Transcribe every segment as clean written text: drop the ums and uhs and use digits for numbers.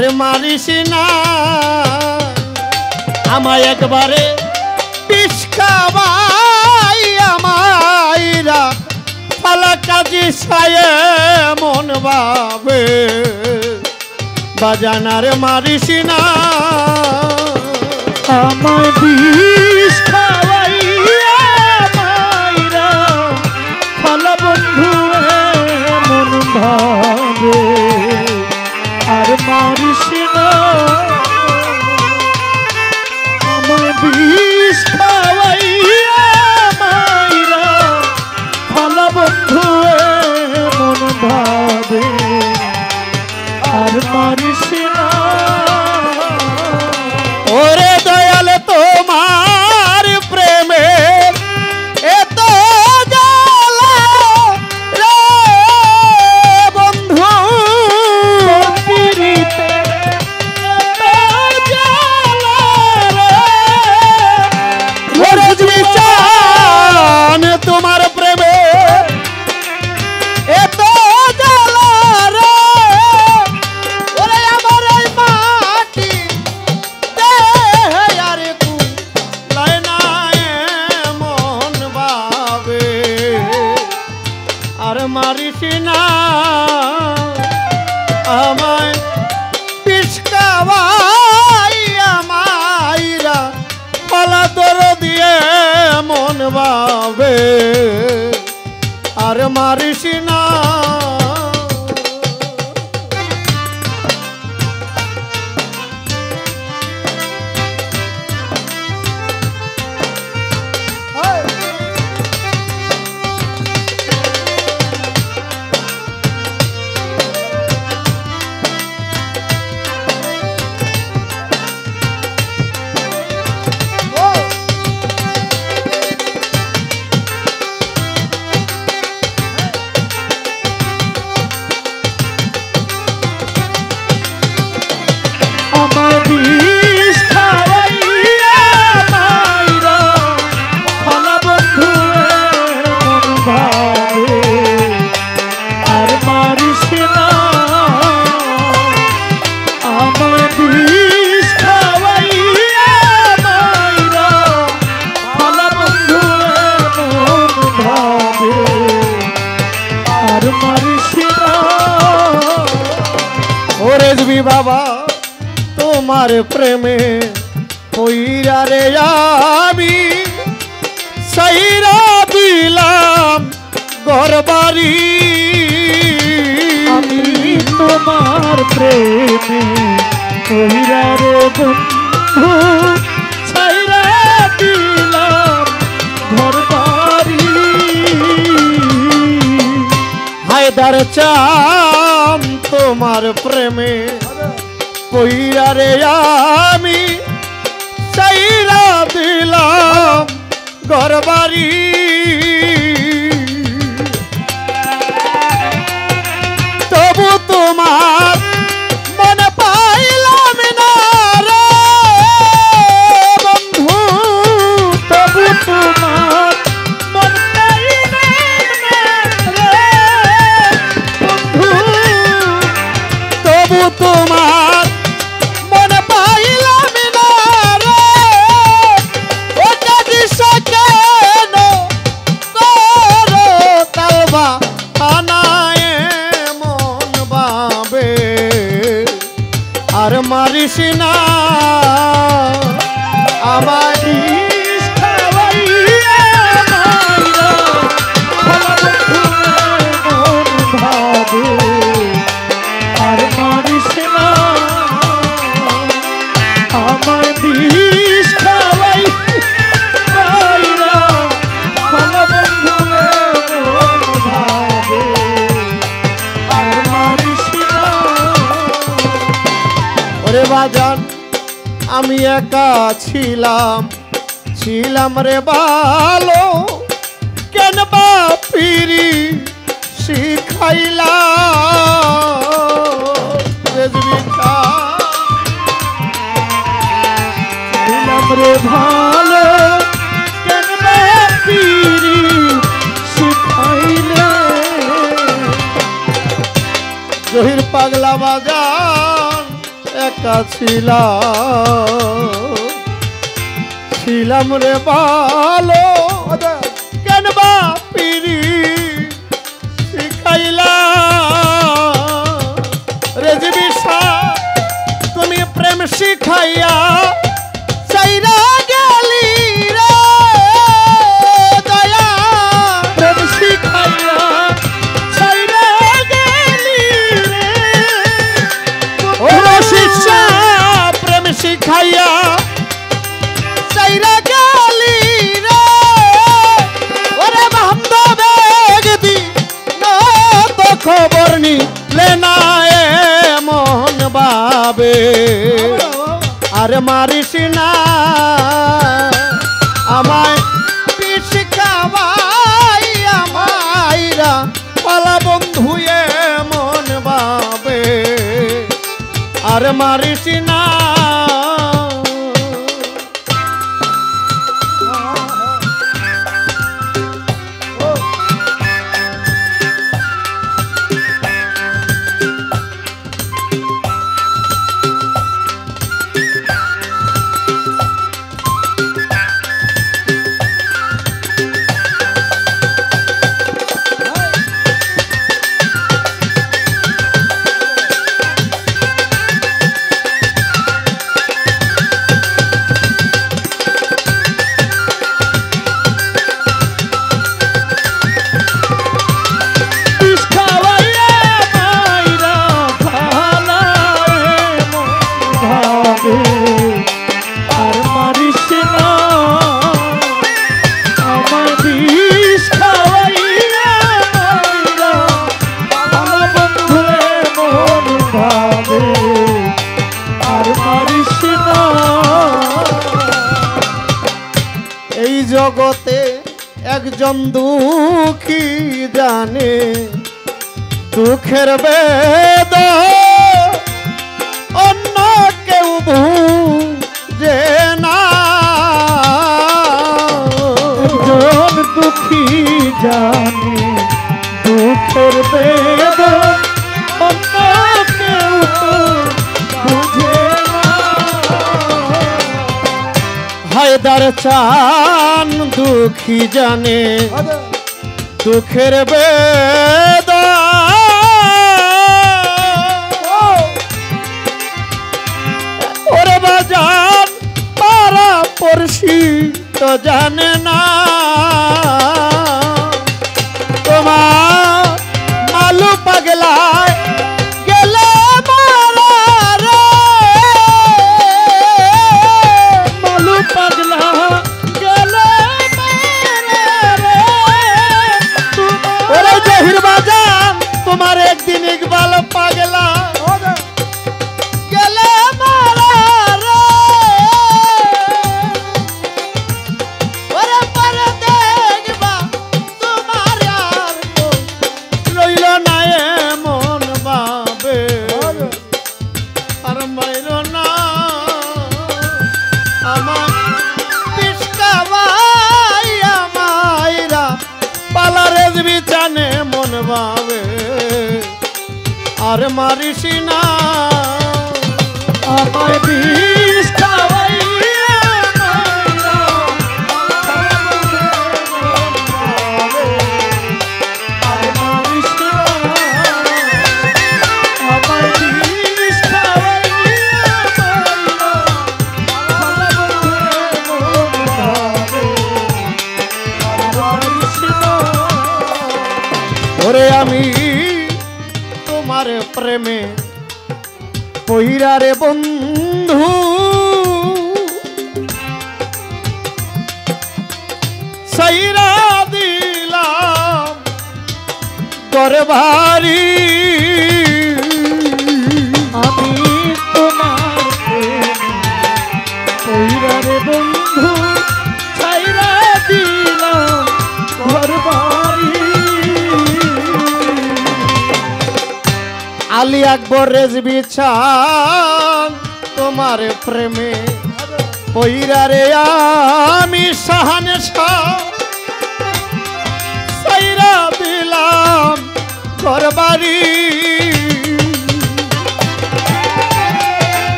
আর মারিস না আমায় একবারে বিষ খাওয়াই আমাইরা ফালা কাজী সায়ে মন ভাবে বাজানার মারিস না আমায় বিষ খাওয়াই আমাইরা ফালা বন্ধু মন ভাবে আর মারিস না আমায় বিষ খাওয়াই আমাইরা ফালা বন্ধু মন ভাবে আর মারিস না ওরে দয়াল তোমার প্রেমে এত জ্বালা রে বন্ধু পিরিতে তোর জ্বালা রে ওরে চান তোমার প্রেমে এত জ্বালা রে ওরে আমার এই মাটি দেহে আর কুলায় না মন ভাবে আর মারিস না আমায় বিষ খাওয়াই আমাইরা পালা দর দিয়ে মন ভাবে আর মারিস না আমায় বিষ খাওয়াই আমাইরা ফালা বন্ধু মন ভাবে আর মারিস না আমায় বিষ খাওয়াই আমাইরা ফালা বন্ধু মন ভাবে আর মারিস না ওরে জবি বাবা তোমার প্রেমে কইরা রে আমি সাইরা দিলাম ঘরবাড়ি আমি তোমার প্রেমে কইরা রে বন্ধু ছাইরা দিলাম ঘরবাড়ি হায়দার চাম তোমার প্রেমে কইরা রে আমি সাইরা দিলাম ঘরবাড়ি তবু তোমার মনে পাইলাম না রে বন্ধু তবু তোমার মন পাইলাম না রে বন্ধু তবু তোমার মনে পাইলাম না রে ওটা দিশা কেন করো তালবা আনায় মন ভাবে আর মারিস না আমার বিষ খাওয়াই আমাইরা ফালা বন্ধু মন ভাবে আর মারিস না আমায় বিষ খাওয়াই আমাইরা ফালা বন্ধু মন ভাবে আর মারিস না ওরে বাজান আমি একা ছিলাম রে ভালো কেন বাপিরি শিখাইলা ছিলাম রে ভালো কেন বাপিরি শিখাইলে জহির পাগলা বাজান একা ছিলাম রে ভালো কেন বা পিরি শিখাইলা রেজবি তুমি প্রেম শিখাইয়া চাইরা গেলি রে দয়া প্রেম শিখাইয়া চাইরা গেলি রে ও শিষ্য প্রেম শিখাইয়া চাইরা গেলি রে ওরে বান্ধবে গদি না তো খবর নি লেনা মন বাবে আর মারিস না আমায় পিস খাওয়াই আমায়রা পালা বন্ধুয়ে মন বাবে আর মারিস না জগতে একজন দুঃখী জানে দুঃখের বেদ অন্য কেউ বুঝে না একজন দুঃখী জানে দুঃখের বেদ অন্য কেউ বুঝে না হায়দার চান দুঃখী জানে দুঃখের বেদনা ওরে বাজান পারা পড়শি তো জানে না তোমার মালু পাগলায় গেলে মারা রে মালু পাগলা গেলে ওরে জহির বাজান তোমার একদিন ইকবাল পাগলা গেলে মারা রে ওরে পরে দেখবা তোমার আর রইল না এমন ভাবে আর মাইল না আমার পিসকা ভাই আমাইরা পালারে বিছানে মন ভাবে আর মারিস না আমায় বিষ খাওয়াইয়া মাইরা আর মারিস না আমায় বিষ খাওয়াইয়া মাইরা আর মারিস না ওরে আমি তোমার প্রেমে পইরা রে বন্ধু সাইরা দিলাম করে ভারী আমি তোমার প্রেমে রে বন্ধু ছাইরা দিলাম ঘর বাড়ি আলী আকবর রেজবি চান তোমার প্রেমে পইরা রে আমি শাহানে সাইরা দিলাম ঘর বাড়ি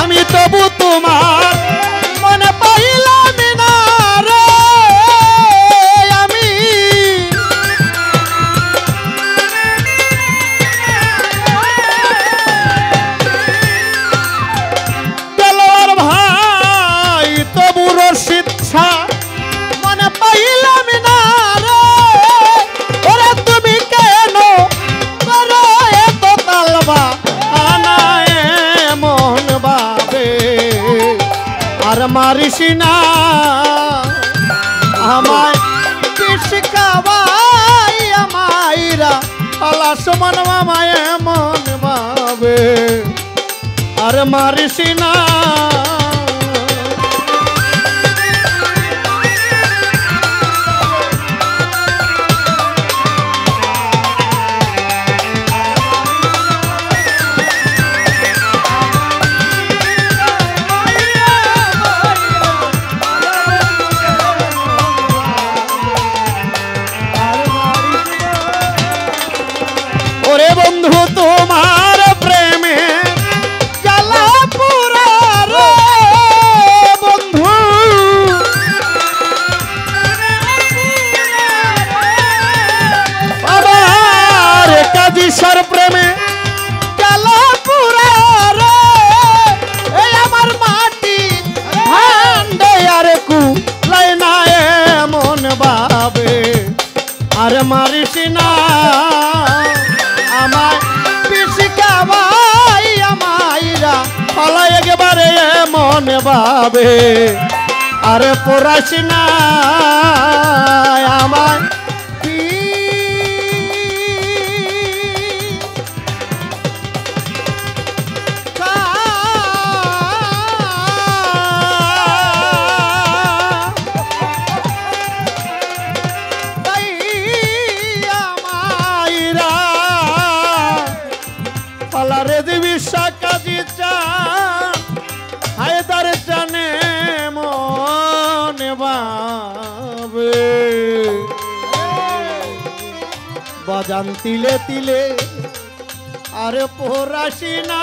আমি তবু তোমার মনে পাইলাম না রে আমি দেলোয়ার ভাই তবু রশিদ শাহ মনে পাইলাম না রে ওরে তুমি কেন করো এত তালবা আনায় মন বাবে আর মারিস না আমায় পিসকাবাই আমাইরা আলাস মন মামায় মন বাবে আর মারিস না ওরে বন্ধু তোমার প্রেমে জ্বালা পুরা রে বন্ধু আবার কাজী সর প্রেমে জ্বালা পুরা রে এই আমার মাটি ভান্ডে আর কুলাই না এমন ভাবে আর মারিস না আমার পিসকাবাই আমাইরা ফলাই একেবারে মন ভাবে আরে পড়াস না আমার পালারে দিবি সাকাজি চান হায়দার জানে মনে বাবে বাজান তিলে তিলে আরে পড়াসি না